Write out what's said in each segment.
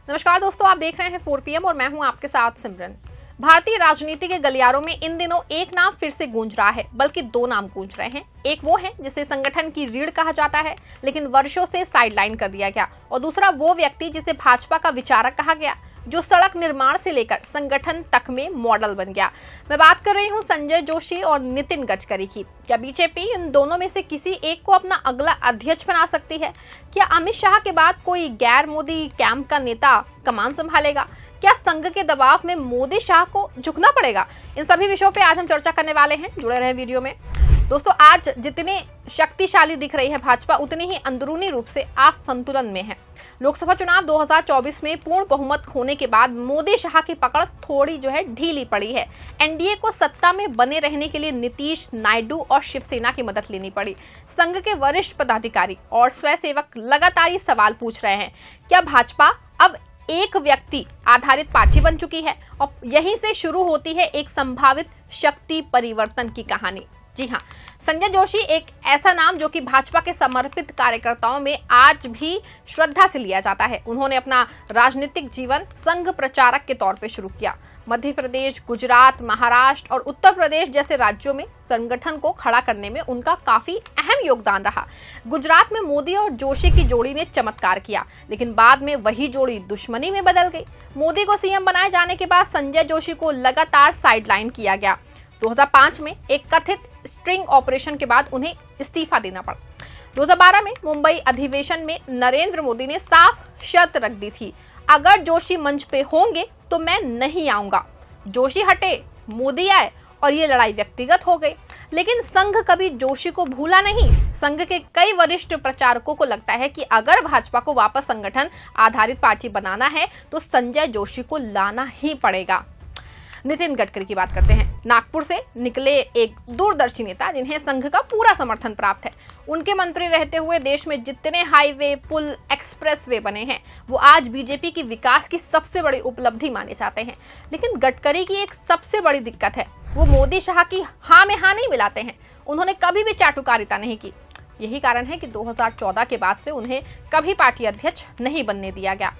नमस्कार दोस्तों, आप देख रहे हैं 4 PM और मैं हूं आपके साथ सिमरन। भारतीय राजनीति के गलियारों में इन दिनों एक नाम फिर से गूंज रहा है, बल्कि दो नाम गूंज रहे हैं। एक वो है जिसे संगठन की रीढ़ कहा जाता है, लेकिन वर्षों से साइडलाइन कर दिया गया, और दूसरा वो व्यक्ति जिसे भाजपा का विचारक कहा गया, जो सड़क निर्माण से लेकर संगठन तक में मॉडल बन गया। मैं बात कर रही हूं संजय जोशी और नितिन गडकरी की। क्या बीजेपी इन दोनों में से किसी एक को अपना अगला अध्यक्ष बना सकती है? क्या अमित शाह के बाद कोई गैर मोदी कैंप का नेता कमान संभालेगा? क्या संघ के दबाव में मोदी शाह को झुकना पड़ेगा? इन सभी विषयों पे आज हम चर्चा करने वाले हैं। जुड़े रहे वीडियो में। दोस्तों, आज जितने शक्तिशाली दिख रही है भाजपा, उतनी ही अंदरूनी रूप से असंतुलन में है। लोकसभा चुनाव 2024 में पूर्ण बहुमत होने के बाद मोदी शाह की पकड़ थोड़ी ढीली पड़ी है। एनडीए को सत्ता में बने रहने के लिए नीतीश, नायडू और शिवसेना की मदद लेनी पड़ी। संघ के वरिष्ठ पदाधिकारी और स्वयंसेवक लगातार ये सवाल पूछ रहे हैं, क्या भाजपा अब एक व्यक्ति आधारित पार्टी बन चुकी है? और यहीं से शुरू होती है एक संभावित शक्ति परिवर्तन की कहानी। जी हाँ, संजय जोशी एक ऐसा नाम जो कि भाजपा के समर्पित कार्यकर्ताओं में आज भी श्रद्धा से लिया जाता है। उन्होंने अपना राजनीतिक जीवन संघ प्रचारक के तौर पे शुरू किया। मध्य प्रदेश, गुजरात, महाराष्ट्र और उत्तर प्रदेश जैसे राज्यों में संगठन को खड़ा करने में उनका काफी अहम योगदान रहा। गुजरात में मोदी और जोशी की जोड़ी ने चमत्कार किया, लेकिन बाद में वही जोड़ी दुश्मनी में बदल गई। मोदी को सीएम बनाए जाने के बाद संजय जोशी को लगातार साइडलाइन किया गया। 2005 में एक कथित स्ट्रिंग ऑपरेशन के बाद उन्हें इस्तीफा देना पड़ा। 2012 में मुंबई अधिवेशन में नरेंद्र मोदी ने साफ शर्त रख दी थी, अगर जोशी मंच पे होंगे तो मैं नहीं आऊंगा। जोशी हटे, मोदी आए और ये लड़ाई व्यक्तिगत हो गई। लेकिन संघ कभी जोशी को भूला नहीं। संघ के कई वरिष्ठ प्रचारकों को लगता है कि अगर भाजपा को वापस संगठन आधारित पार्टी बनाना है तो संजय जोशी को लाना ही पड़ेगा। नितिन गडकरी की बात करते हैं। नागपुर से निकले एक दूरदर्शी नेता जिन्हें संघ का पूरा समर्थन प्राप्त है। उनके मंत्री रहते हुए देश में जितने हाईवे, पुल, एक्सप्रेसवे बने हैं, वो आज बीजेपी की विकास की सबसे बड़ी उपलब्धि माने जाते हैं। लेकिन गडकरी की एक सबसे बड़ी दिक्कत है, वो मोदी शाह की हाँ में हाँ नहीं मिलाते हैं। उन्होंने कभी भी चाटुकारिता नहीं की। यही कारण है कि 2014 के बाद से उन्हें कभी पार्टी अध्यक्ष नहीं बनने दिया गया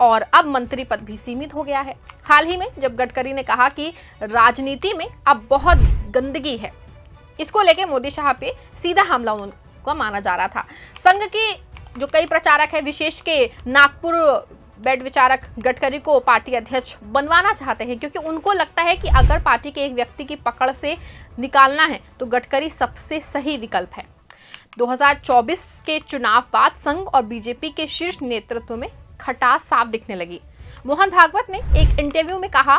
और अब मंत्री पद भी सीमित हो गया है। हाल ही में जब गडकरी ने कहा कि राजनीति में अब बहुत गंदगी है, इसको लेके मोदी शाह पे सीधा हमला उनका माना जा रहा था। संघ के जो कई प्रचारक है, विशेष के नागपुर बेड विचारक गडकरी को पार्टी अध्यक्ष बनवाना चाहते हैं, क्योंकि उनको लगता है कि अगर पार्टी के एक व्यक्ति की पकड़ से निकालना है तो गडकरी सबसे सही विकल्प है। 2024 के चुनाव बाद संघ और बीजेपी के शीर्ष नेतृत्व में खटास साफ दिखने लगी। मोहन भागवत ने एक इंटरव्यू में कहा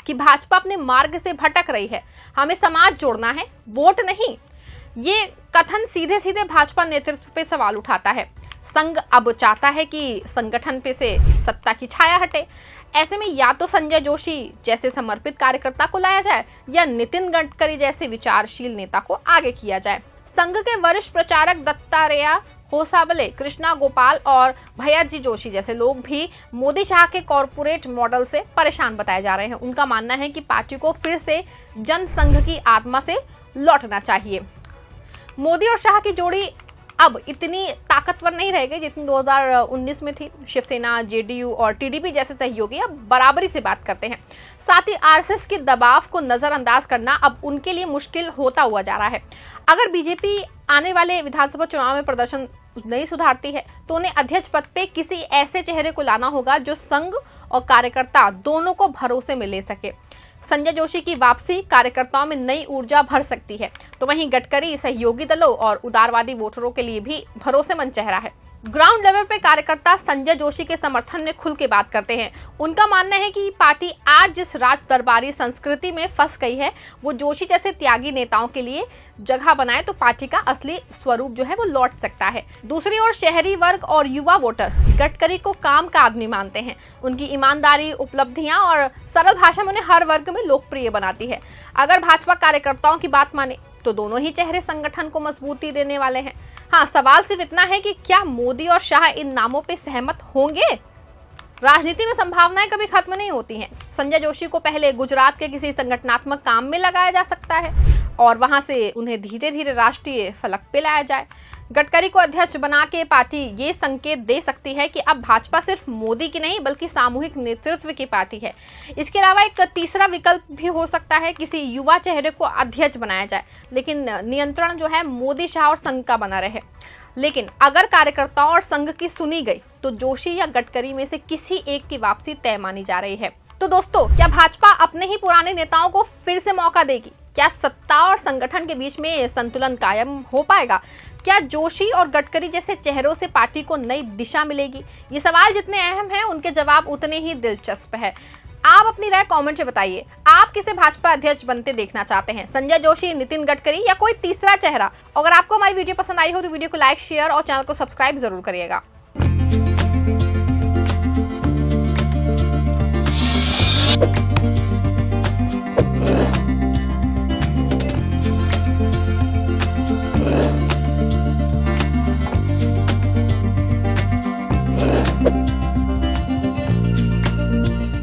कि भाजपा अपने मार्ग से भटक रही है, हमें समाज जोड़ना है, वोट नहीं। ये कथन सीधे सीधे भाजपा नेतृत्व पे सवाल उठाता है। संघ अब चाहता है कि संगठन पे से सत्ता की छाया हटे। ऐसे में या तो संजय जोशी जैसे समर्पित कार्यकर्ता को लाया जाए या नितिन गडकरी जैसे विचारशील नेता को आगे किया जाए। संघ के वरिष्ठ प्रचारक दत्तात्रेय होसाबले, कृष्णा गोपाल और भैयाजी जोशी जैसे लोग भी मोदी शाह के कॉरपोरेट मॉडल से परेशान बताए जा रहे हैं। उनका मानना है कि पार्टी को फिर से जनसंघ की आत्मा से लौटना चाहिए। मोदी और शाह की जोड़ी अब इतनी ताकतवर नहीं रह गई जितनी 2019 में थी। शिवसेना, जेडीयू और टीडीपी जैसे सहयोगी अब बराबरी से बात करते हैं। साथ ही आरएसएस के दबाव को नजरअंदाज करना अब उनके लिए मुश्किल होता हुआ जा रहा है। अगर बीजेपी आने वाले विधानसभा चुनाव में प्रदर्शन नहीं सुधारती है तो उन्हें अध्यक्ष पद पे किसी ऐसे चेहरे को लाना होगा जो संघ और कार्यकर्ता दोनों को भरोसे में ले सके। संजय जोशी की वापसी कार्यकर्ताओं में नई ऊर्जा भर सकती है, तो वहीं गडकरी सहयोगी दलों और उदारवादी वोटरों के लिए भी भरोसेमंद चेहरा है। ग्राउंड लेवल पे कार्यकर्ता संजय जोशी के समर्थन में खुल के बात करते हैं। उनका मानना है कि पार्टी आज जिस राज दरबारी संस्कृति में फंस गई है, वो जोशी जैसे त्यागी नेताओं के लिए जगह बनाए तो पार्टी का असली स्वरूप वो लौट सकता है। दूसरी ओर शहरी वर्ग और युवा वोटर गडकरी को काम का आदमी मानते हैं। उनकी ईमानदारी, उपलब्धियां और सरल भाषा में उन्हें हर वर्ग में लोकप्रिय बनाती है। अगर भाजपा कार्यकर्ताओं की बात माने तो दोनों ही चेहरे संगठन को मजबूती देने वाले हैं। हाँ, सवाल सिर्फ इतना है कि क्या मोदी और शाह इन नामों पे सहमत होंगे? राजनीति में संभावनाएं कभी खत्म नहीं होती हैं। संजय जोशी को पहले गुजरात के किसी संगठनात्मक काम में लगाया जा सकता है और वहां से उन्हें धीरे धीरे राष्ट्रीय फलक पे लाया जाए। गडकरी को अध्यक्ष बना के पार्टी ये संकेत दे सकती है कि अब भाजपा सिर्फ मोदी की नहीं बल्कि सामूहिक नेतृत्व की पार्टी है। इसके अलावा एक तीसरा विकल्प भी हो सकता है, किसी युवा चेहरे को अध्यक्ष बनाया जाए, लेकिन नियंत्रण जो है मोदी, शाह और संघ का बना रहे। लेकिन अगर कार्यकर्ताओं और संघ की सुनी गई तो जोशी या गडकरी में से किसी एक की वापसी तय मानी जा रही है। तो दोस्तों, क्या भाजपा अपने ही पुराने नेताओं को फिर से मौका देगी? क्या सत्ता और संगठन के बीच में संतुलन कायम हो पाएगा? क्या जोशी और गडकरी जैसे चेहरों से पार्टी को नई दिशा मिलेगी? ये सवाल जितने अहम हैं, उनके जवाब उतने ही दिलचस्प है। आप अपनी राय कमेंट में बताइए। आप किसे भाजपा अध्यक्ष बनते देखना चाहते हैं? संजय जोशी, नितिन गडकरी या कोई तीसरा चेहरा? अगर आपको हमारी वीडियो पसंद आई हो तो वीडियो को लाइक, शेयर और चैनल को सब्सक्राइब जरूर करिएगा।